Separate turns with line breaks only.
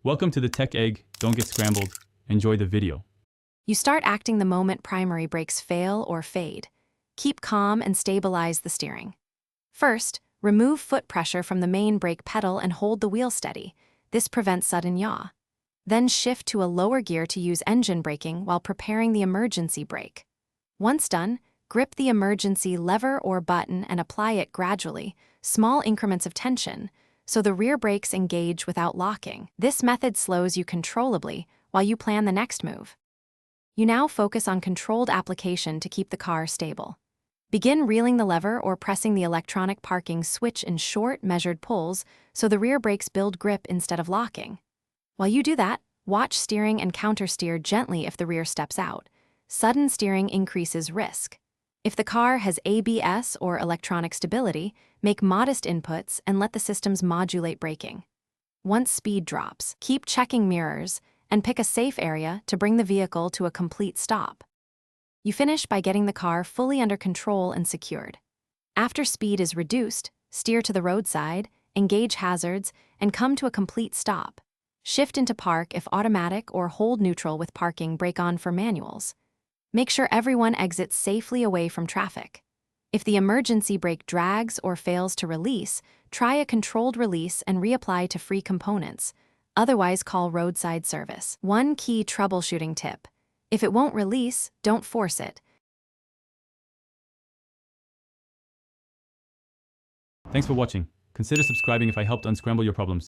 Welcome to the Tech Egg. Don't get scrambled. Enjoy the video.
You start acting the moment primary brakes fail or fade. Keep calm and stabilize the steering. First, remove foot pressure from the main brake pedal and hold the wheel steady. This prevents sudden yaw. Then shift to a lower gear to use engine braking while preparing the emergency brake. Once done, grip the emergency lever or button and apply it gradually, small increments of tension, so the rear brakes engage without locking. This method slows you controllably while you plan the next move. You now focus on controlled application to keep the car stable. Begin reeling the lever or pressing the electronic parking switch in short, measured pulls so the rear brakes build grip instead of locking. While you do that, watch steering and countersteer gently if the rear steps out. Sudden steering increases risk. If the car has ABS or electronic stability, make modest inputs and let the systems modulate braking. Once speed drops, keep checking mirrors and pick a safe area to bring the vehicle to a complete stop. You finish by getting the car fully under control and secured. After speed is reduced, steer to the roadside, engage hazards, and come to a complete stop. Shift into park if automatic or hold neutral with parking brake on for manuals. Make sure everyone exits safely away from traffic. If the emergency brake drags or fails to release, try a controlled release and reapply to free components. Otherwise, call roadside service. One key troubleshooting tip: if it won't release, don't force it.
Thanks for watching. Consider subscribing if I helped unscramble your problems.